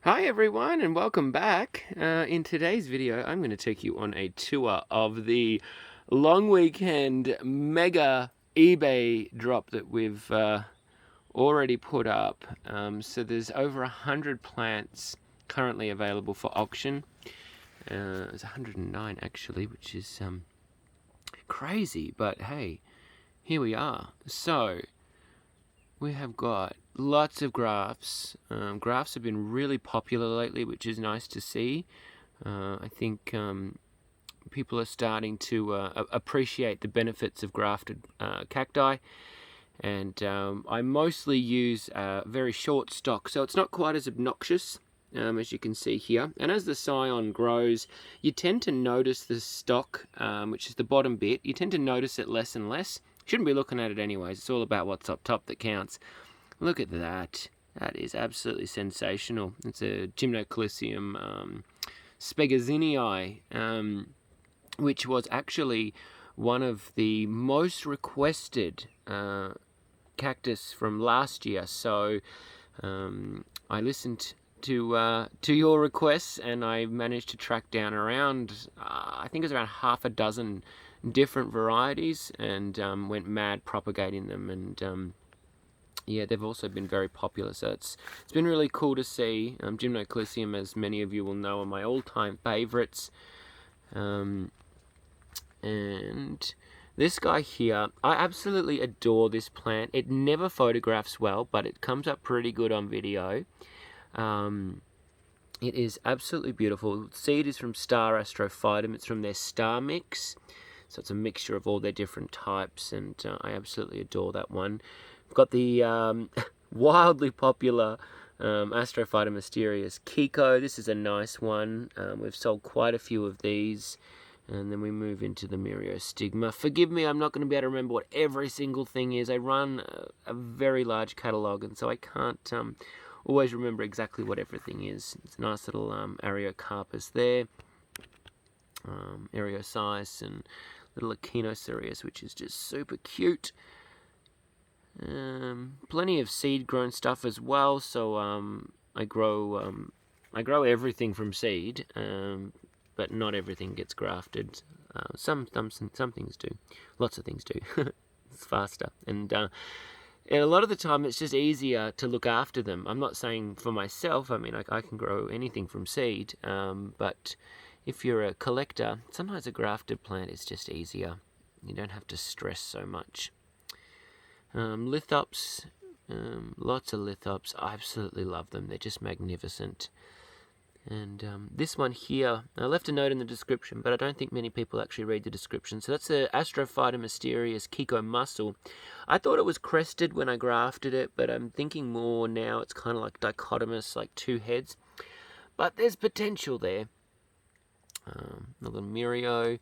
Hi everyone and welcome back. In today's video I'm going to take you on a tour of the long weekend mega eBay drop that we've already put up. So there's over 100 plants currently available for auction. There's 109 actually, which is crazy, but hey, here we are. So we have got lots of graphs. Graphs have been really popular lately, which is nice to see. I think people are starting to appreciate the benefits of grafted cacti. And I mostly use very short stock, so it's not quite as obnoxious as you can see here. And as the scion grows, you tend to notice the stock, which is the bottom bit, you tend to notice it less and less. Shouldn't be looking at it anyways. It's all about what's up top that counts. Look at that. That is absolutely sensational. It's a Gymnocalcium Spegazinii, which was actually one of the most requested cactus from last year. So I listened to your requests, and I managed to track down around, I think it was around half a dozen different varieties, and went mad propagating them. And yeah, they've also been very popular, so it's been really cool to see. Gymnocalcium, as many of you will know, are my all-time favorites. And this guy here, I absolutely adore this plant. It never photographs well, but it comes up pretty good on video. It is absolutely beautiful. Seed is from Star Astrophytum. It's from their Star Mix. So it's a mixture of all their different types, and I absolutely adore that one. I've got the wildly popular Astrophytum mysterious Kiko. This is a nice one. We've sold quite a few of these. And then we move into the Myriostigma. Forgive me, I'm not going to be able to remember what every single thing is. I run a very large catalogue, and so I can't always remember exactly what everything is. It's a nice little Ariocarpus there. Ariosis and little Echinocereus, which is just super cute. Plenty of seed-grown stuff as well. So I grow everything from seed, but not everything gets grafted. Some things do. Lots of things do. It's faster, and a lot of the time it's just easier to look after them. I'm not saying for myself. I mean, I can grow anything from seed, but if you're a collector, sometimes a grafted plant is just easier. You don't have to stress so much. Lithops, lots of lithops. I absolutely love them. They're just magnificent. And this one here, I left a note in the description, but I don't think many people actually read the description. So that's the Astrophytum mysterious Kiko Muscle. I thought it was crested when I grafted it, but I'm thinking more now it's kind of like dichotomous, like two heads. But there's potential there. Another Mirio.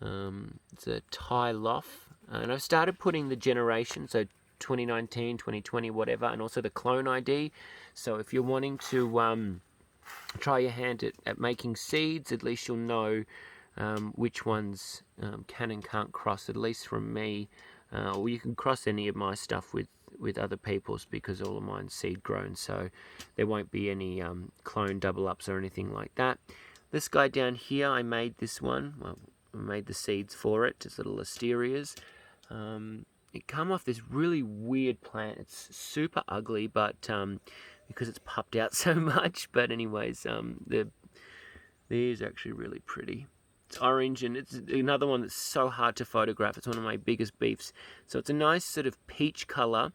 It's a Thai Loff. And I've started putting the generation, so 2019, 2020, whatever, and also the clone ID. So if you're wanting to try your hand at making seeds, at least you'll know which ones can and can't cross, at least from me. Or you can cross any of my stuff with other people's, because all of mine's seed grown, so there won't be any clone double ups or anything like that. This guy down here, I made this one. Well, I made the seeds for it, just little asterias. It come off this really weird plant. It's super ugly, but because it's puffed out so much. But anyways, these are actually really pretty. It's orange, and it's another one that's so hard to photograph. It's one of my biggest beefs. So it's a nice sort of peach color,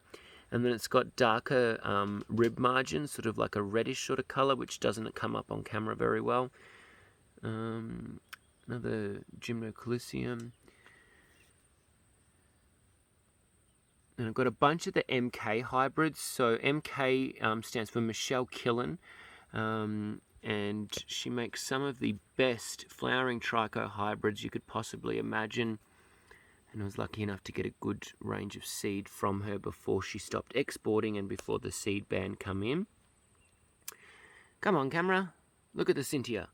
and then it's got darker rib margins, sort of like a reddish sort of color, which doesn't come up on camera very well. Another Gymnocalcium. And I've got a bunch of the MK hybrids. So MK stands for Michelle Killen, and she makes some of the best flowering tricho hybrids you could possibly imagine. And I was lucky enough to get a good range of seed from her before she stopped exporting and before the seed ban come in. Come on, camera. Look at the Cynthia.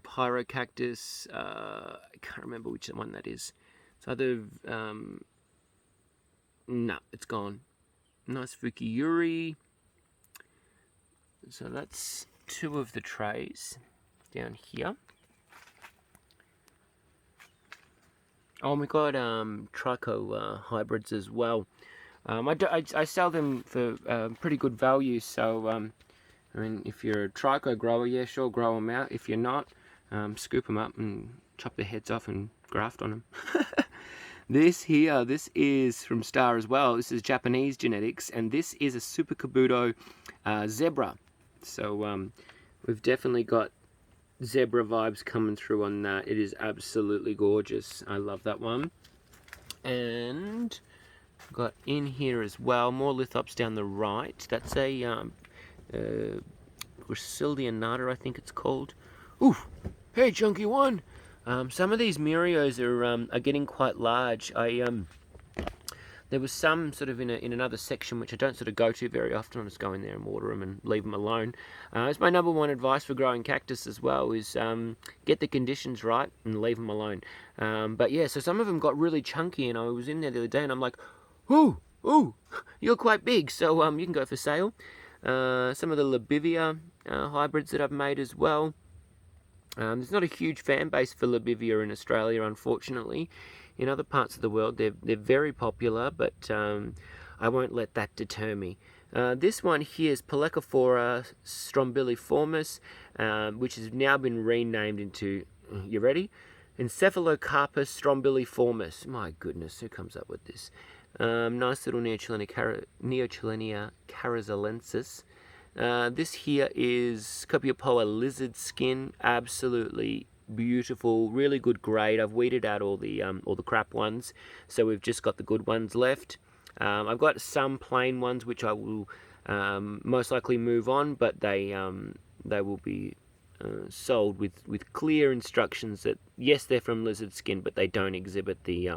Pyrocactus. I can't remember which one that is. It's either... no, it's gone. Nice Fukiyuri. So that's 2 of the trays down here. Oh, we got trico hybrids as well. I sell them for pretty good value, so I mean, if you're a trico grower, yeah, sure, grow them out. If you're not, scoop them up and chop their heads off and graft on them. This here, this is from Star as well. This is Japanese genetics, and this is a Super Kabuto zebra. So we've definitely got zebra vibes coming through on that. It is absolutely gorgeous. I love that one. And got in here as well more lithops down the right. That's a Gracildianata, I think it's called. Ooh, hey chunky one. Some of these Murios are getting quite large. There was some sort of in another section which I don't sort of go to very often. I just go in there and water them and leave them alone. It's my number one advice for growing cactus as well, is get the conditions right and leave them alone. But yeah, so some of them got really chunky, and I was in there the other day and I'm like, ooh, you're quite big, so you can go for sale. Some of the Labivia hybrids that I've made as well. There's not a huge fan base for Labivia in Australia, unfortunately. In other parts of the world, they're very popular, but I won't let that deter me. This one here is Pelecophora strombiliformis, which has now been renamed into, you ready? Encephalocarpus strombiliformis. My goodness, who comes up with this? Nice little Neochilenia carazalensis. This here is Copiopoa lizard skin, absolutely beautiful, really good grade. I've weeded out all the crap ones, so we've just got the good ones left. I've got some plain ones which I will most likely move on, but they will be sold with clear instructions that yes, they're from lizard skin, but they don't exhibit the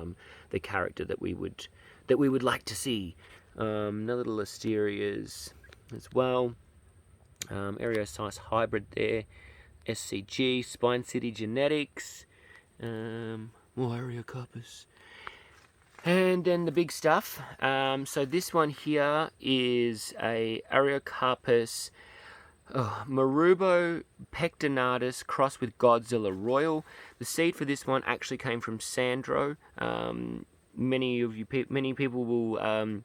character that we would like to see. Another little Asterias as well. Aerosize hybrid there. SCG, Spine City Genetics, more Ariocarpus. And then the big stuff. So this one here is a Ariocarpus Marubo pectinatus crossed with Godzilla Royal. The seed for this one actually came from Sandro. Many people will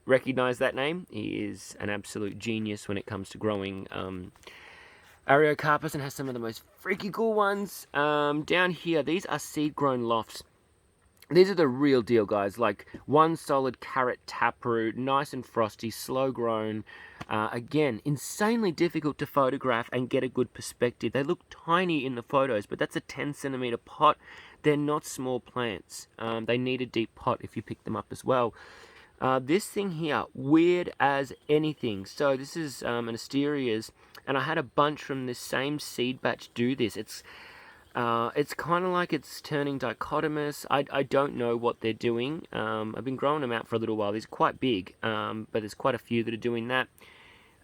recognize that name. He is an absolute genius when it comes to growing Ariocarpus, and has some of the most freaky cool ones. Down here, these are seed-grown lofts. These are the real deal, guys. Like one solid carrot taproot, nice and frosty, slow grown. Again, insanely difficult to photograph and get a good perspective. They look tiny in the photos, but that's a 10 centimeter pot. They're not small plants. They need a deep pot if you pick them up as well. This thing here, weird as anything. So this is an Asterias, and I had a bunch from this same seed batch do this. It's kind of like it's turning dichotomous. I don't know what they're doing. I've been growing them out for a little while. These are quite big, but there's quite a few that are doing that.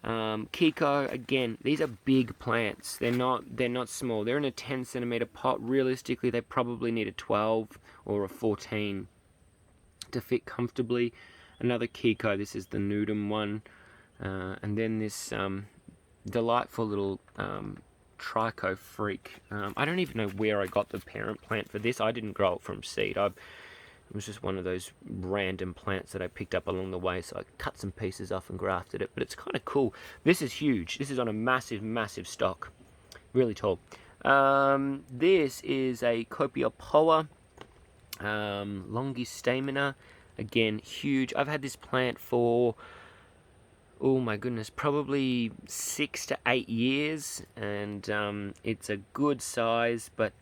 Kiko, again, these are big plants. They're not small. They're in a 10 centimeter pot. Realistically, they probably need a 12 or a 14 to fit comfortably. Another Kiko, this is the Nudum one. And then this delightful little Trico Freak. I don't even know where I got the parent plant for this. I didn't grow it from seed. It was just one of those random plants that I picked up along the way, so I cut some pieces off and grafted it. But it's kind of cool. This is huge. This is on a massive, massive stock. Really tall. This is a Copiopoa longistamina. Again, huge. I've had this plant for, oh my goodness, probably 6 to 8 years, and it's a good size, but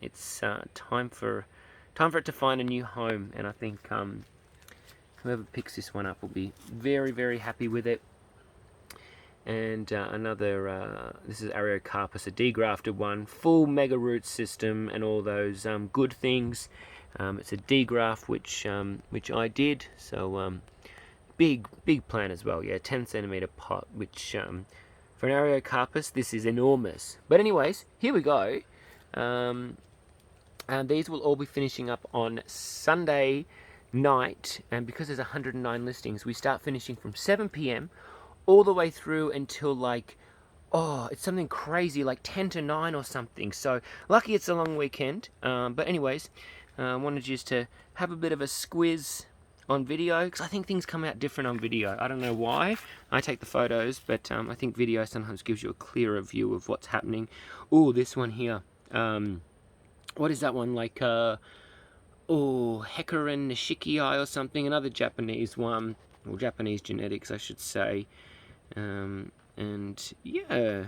it's time for it to find a new home. And I think whoever picks this one up will be very, very happy with it. And another, this is Ariocarpus, a degrafted one, full mega root system and all those good things. It's a degraft which I did, so big plant as well. Yeah, 10 centimeter pot, which for an Ariocarpus, this is enormous. But anyways, here we go. And these will all be finishing up on Sunday night, and because there's 109 listings, we start finishing from 7 p.m. all the way through until like Oh, it's something crazy, like 10 to 9 or something. So lucky it's a long weekend. But anyways, wanted just to have a bit of a squiz on video, because I think things come out different on video. I don't know why. I take the photos, but I think video sometimes gives you a clearer view of what's happening. Oh, this one here. What is that one? Like, Hecarin Nishikii or something. Another Japanese one. Or Japanese genetics, I should say. And yeah,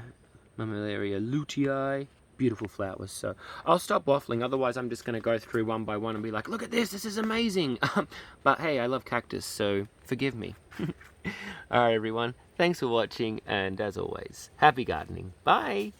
Mammillaria luteii, beautiful flowers. So I'll stop waffling, otherwise I'm just going to go through one by one and be like, look at this is amazing. But hey, I love cactus, so forgive me. Alright everyone, thanks for watching, and as always, happy gardening. Bye!